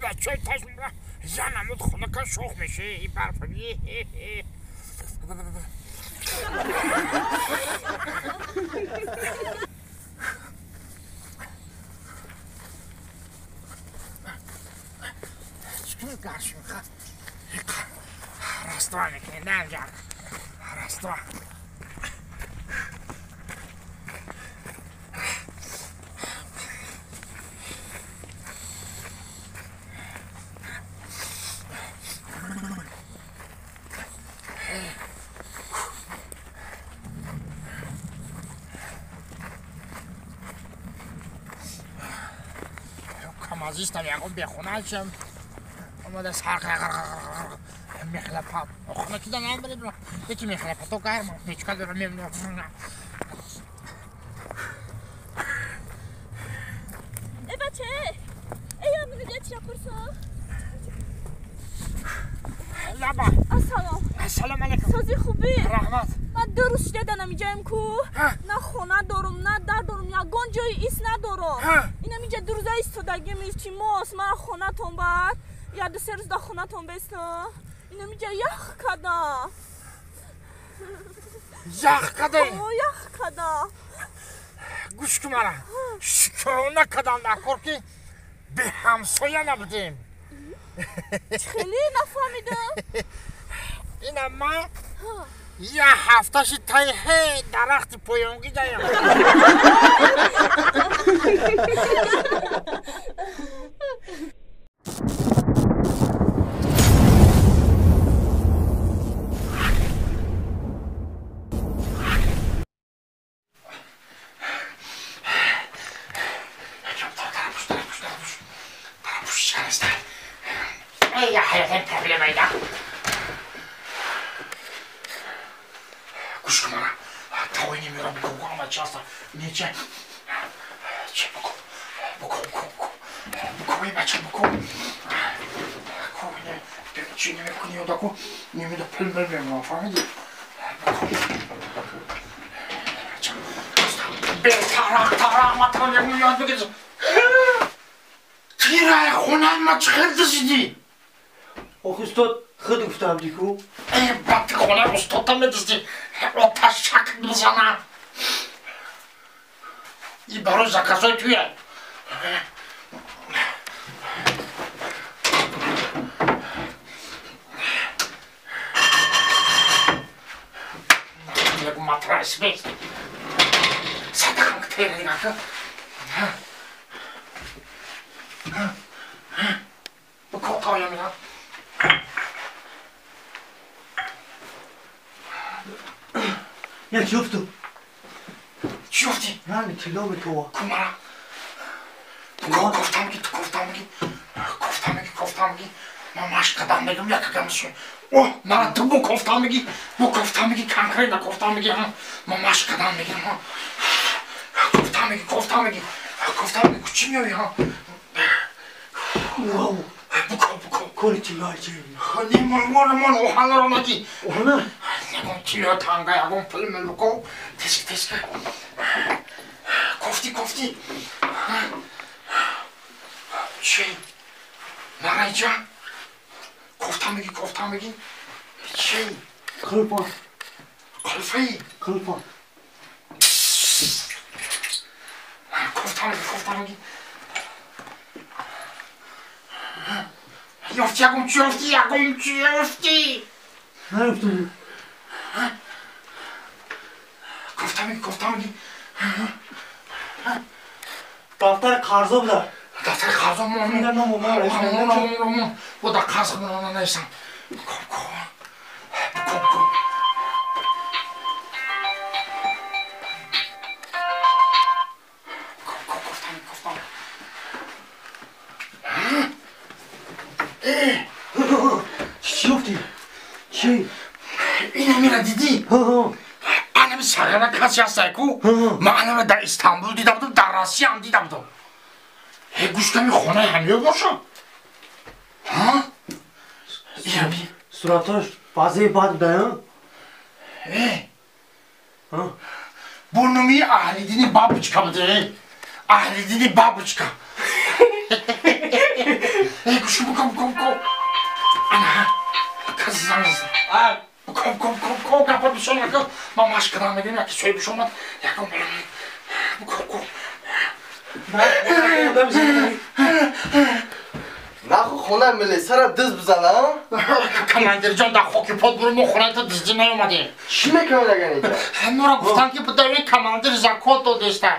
بچه تشمون زنم خونه که شوخ میشه این برفمی چون گرشون خواهد رستوان میکنی نرجم رستوان کمازیستم یکم بخونه شم اومده سرخ میخلپم خونه که دنم برید رو یکی میخلپم تو گرم نیچکا دارم میمونم ای بچه ای امینو گیت پرسا لبا السلام علیکم سازی خوبی؟ رحمت من 2 روز شده دارم اینجایم کو نه خونه دارم نه در دارم یگان جای ایست ندارم اینم اینجا 2 روز ایستادگی میشی ماست من خونه تون بعد یا 2-3 روز در خونه تون بیستا اینم اینجا یخ کدا یخ کده یخ کدا گوش کمارا شکرونه کدام نکر که به همسایه نبودیم خیلی نفهمیدم اینم من یه هفتهشی تایه درخت پویونگی دایم ای حیاتم تبلیه میده گوش کن منم تاوینی میرم بکن اما چه هستم نیچه چه بکن این بچه بکن چی نمیکنی یا دکو نمیده پل مل میمونم فهمیدی به تارق ما تانیم یاد بگیرم تیره خونه ما چه خیلی دزیدی آخه استاد خود گفتم دیکو ای بطی خونه استاد هم دزدی آتش شکل بزنم این برای زکسای تویه نگو مطرس بیست صدقم که تیره دیگه بکن تایم میرم یک جفتو چی گفتی؟ نه کلام تو کمارم گفتم میگی من مشق قدم بگم یک کمشون اوه من تو بو گفتم میگی کنکری نگفتم میگی من مشق قدم بگم گفتم میگی چی میایی ها واو بکن کاری چی لای چی من اوهانه رو نگی اوهانه نگم تیلو تانگا یکم پل مل بکن تسک گفتی چی؟ نرای جان گفتم میگی چی؟ کلپان قلفه‌ای کلپان گفتم میگی یکم چی افتی نرفتم گفتم میگی دفتر قرضا بوده دفتر قرضا مون bu da kazanına neysen bukon چی گفتی؟ چی؟ اینو میره دیدی؟ annem sarana kaç yaşayku? Mağanamı da İstanbul didamdım, da Rusya'm didamdım. Guştami xona hamiyor boşam. Ha? Yabi. Surataş bazı bad dayan. Ha? Burnumi ahlidini babuçka mıdır? Ahlidini babuçka. گوشو بکن انا کزانız kom kapı bir şey yakın mama aşkına mı diyeyim ki söyle bir şey olmadı yakın kom نخو خونه ملی سر دز بزنه کماندر جان در خوکی پاد برو مخونه تا دزدی نیومده چی میکنی نگن اینجا؟ نورا گفتن که بدوی کماندر زکات دو دسته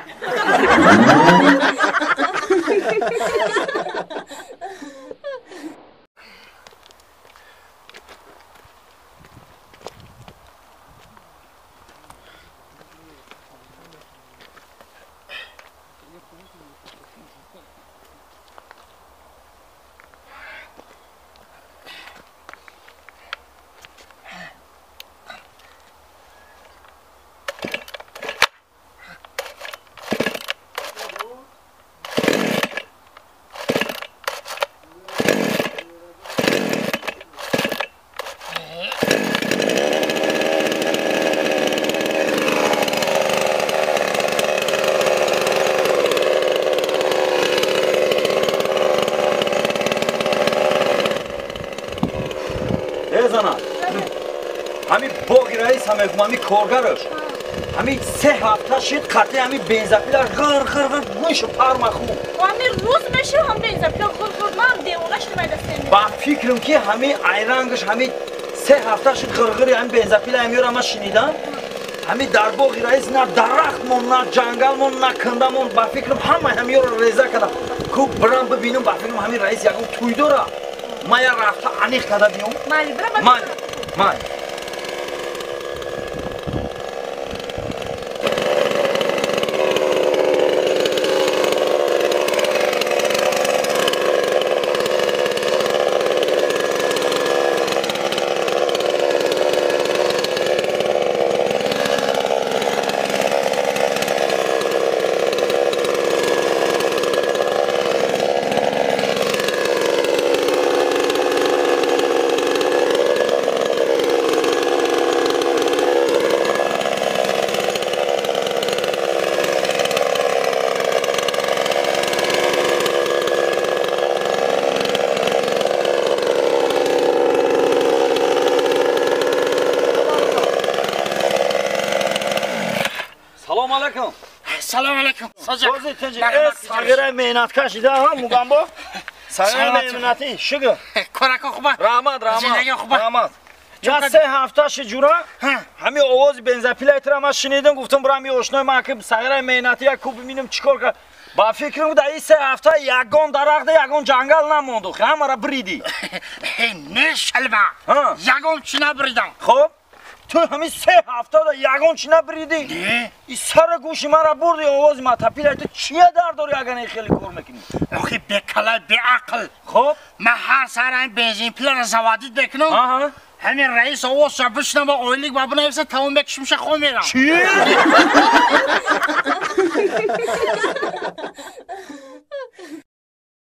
همین باقی رئیس همه کارگرش همین 3 هفته شد قطعی همین بنزپیلر غر گوش پرمخو همین روز میشه هم بنزپیلر غر من دیوانش نمیدستم با فکرم که همین ایرانگش همین 3 هفته شد غرغری همین بنزپیلر همیور اما شنیدم همین در باقی رئیس نه درختمون نه جنگلمون نه کندمون با فکرم همه همیور ریزه کردم کو برام ببینم با فکرم همین رئیس یکم توی داره ما یا رفته انیخ کرده بیام مالی برام مالی سلام علیکم سازی تنجی ساگره مهنت کشیده ها موگم با ساگره مهنتی شگه کارکا خوبه رحمت یا 3 هفته شجورا همین آواز بنزپیل ایتر ما شنیدم گفتم برام یه آشنای ما که ساگره مهنتی یک کوب ببینم چیکار کنم با فکرم بود این 3 هفته یگان درخت یگان جنگل نموند همه را بریدی نه شلبه یگان چی نبریدم خب تو همین 3 هفته دا یگان چی نبریدی؟ نه این سر گوشی من را بردی آواز ما تپیل تو چیه در داری اگر این خیلی کار میکنی؟ آخه بکله به عقل خب من هر سر این بنزین پیل زوادید بکنم همین رئیس آواز را بشنم و آیلیک و بنویسه تمام بکشمشه خود میرم چی؟